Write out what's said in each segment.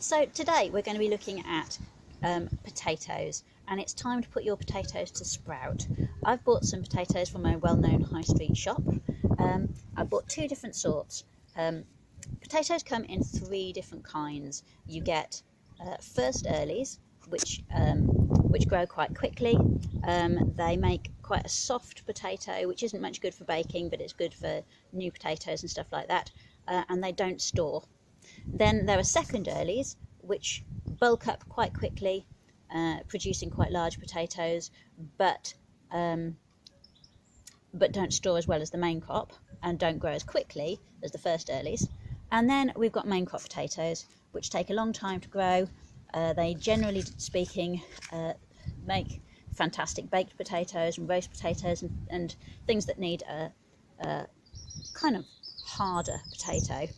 So today we're going to be looking at potatoes, and it's time to put your potatoes to sprout. I've bought some potatoes from a well-known high street shop. I bought two different sorts. Potatoes come in three different kinds. You get first earlies, which grow quite quickly. They make quite a soft potato, which isn't much good for baking, but it's good for new potatoes and stuff like that, and they don't store. Then there are second earlies, which bulk up quite quickly, producing quite large potatoes, but don't store as well as the main crop and don't grow as quickly as the first earlies. And then we've got main crop potatoes, which take a long time to grow. They, generally speaking, make fantastic baked potatoes and roast potatoes and things that need a kind of harder potato,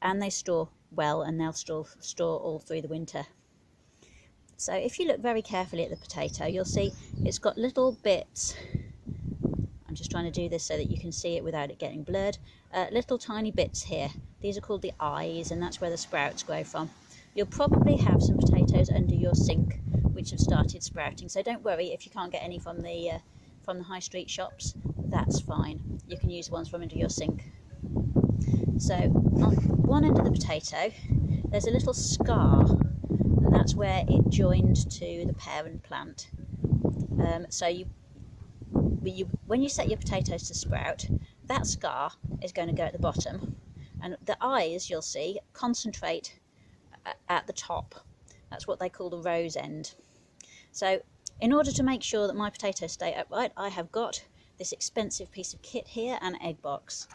and they store well, and they'll store all through the winter. So if you look very carefully at the potato, you'll see it's got little bits. I'm just trying to do this so that you can see it without it getting blurred. Little tiny bits here. These are called the eyes, and that's where the sprouts grow from. You'll probably have some potatoes under your sink which have started sprouting, so don't worry if you can't get any from the high street shops. That's fine. You can use the ones from under your sink. So on one end of the potato there's a little scar, and that's where it joined to the parent plant. So when you set your potatoes to sprout, that scar is going to go at the bottom, and the eyes, you'll see, concentrate at the top. That's what they call the rose end. So in order to make sure that my potatoes stay upright, I have got this expensive piece of kit here, an egg box.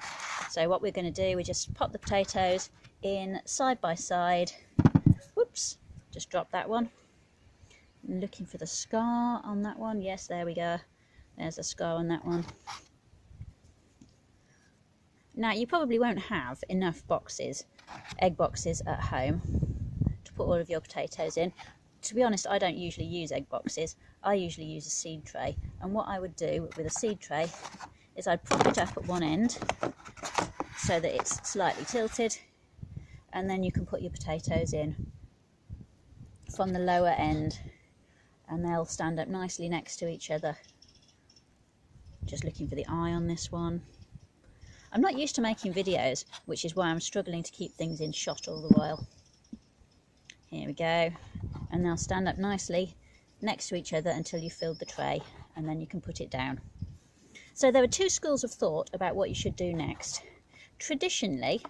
So what we're going to do, we just pop the potatoes in side by side. Whoops, just dropped that one. I'm looking for the scar on that one. Yes, there we go. There's a scar on that one. Now, you probably won't have enough boxes, egg boxes at home to put all of your potatoes in. To be honest, I don't usually use egg boxes. I usually use a seed tray. And what I would do with a seed tray is I'd prop it up at one end so that it's slightly tilted, and then you can put your potatoes in from the lower end, and they'll stand up nicely next to each other. Just looking for the eye on this one. I'm not used to making videos, which is why I'm struggling to keep things in shot all the while. Here we go. And they'll stand up nicely next to each other until you've filled the tray, and then you can put it down. So there are two schools of thought about what you should do next. Traditionally,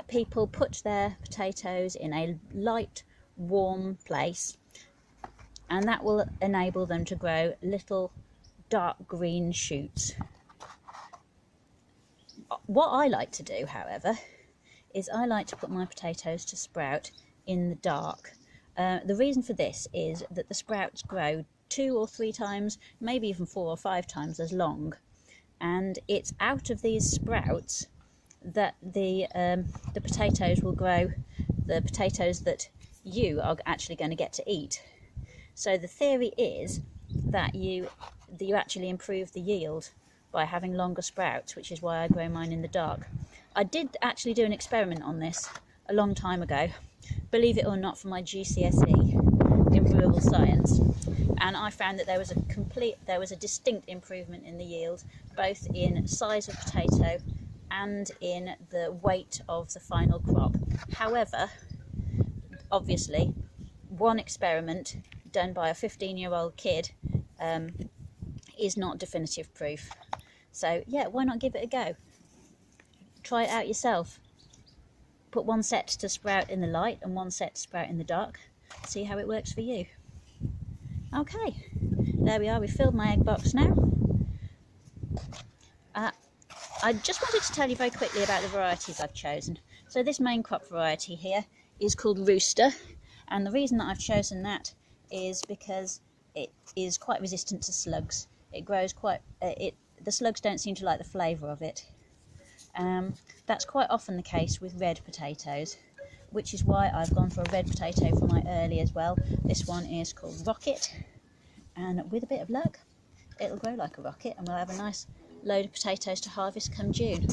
people put their potatoes in a light, warm place, and that will enable them to grow little dark green shoots. What I like to do, however, is I like to put my potatoes to sprout in the dark. The reason for this is that the sprouts grow 2 or 3 times, maybe even 4 or 5 times as long, and it's out of these sprouts that the potatoes will grow, the potatoes that you are actually going to get to eat. So the theory is that you actually improve the yield by having longer sprouts, which is why I grow mine in the dark. I did actually do an experiment on this a long time ago, believe it or not, for my GCSE in rural science, and I found that there was a distinct improvement in the yield, both in size of potato and in the weight of the final crop. However, obviously, one experiment done by a 15-year-old kid is not definitive proof. So yeah, why not give it a go? Try it out yourself. Put one set to sprout in the light and one set to sprout in the dark. See how it works for you. Okay, there we are. We've filled my egg box now. I just wanted to tell you very quickly about the varieties I've chosen. So this main crop variety here is called Rooster, and the reason that I've chosen that is because it is quite resistant to slugs. It grows quite... the slugs don't seem to like the flavour of it. That's quite often the case with red potatoes, which is why I've gone for a red potato for my early as well. This one is called Rocket, and with a bit of luck it'll grow like a rocket, and we'll have a nice load of potatoes to harvest come June.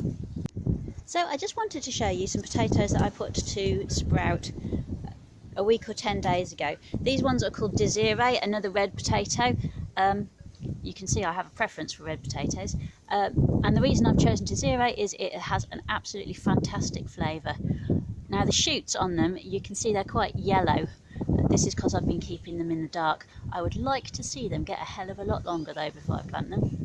So I just wanted to show you some potatoes that I put to sprout a week or 10 days ago. These ones are called Desiree, another red potato. You can see I have a preference for red potatoes, and the reason I've chosen Desiree is it has an absolutely fantastic flavour. Now the shoots on them, you can see they're quite yellow. This is because I've been keeping them in the dark. I would like to see them get a hell of a lot longer though before I plant them.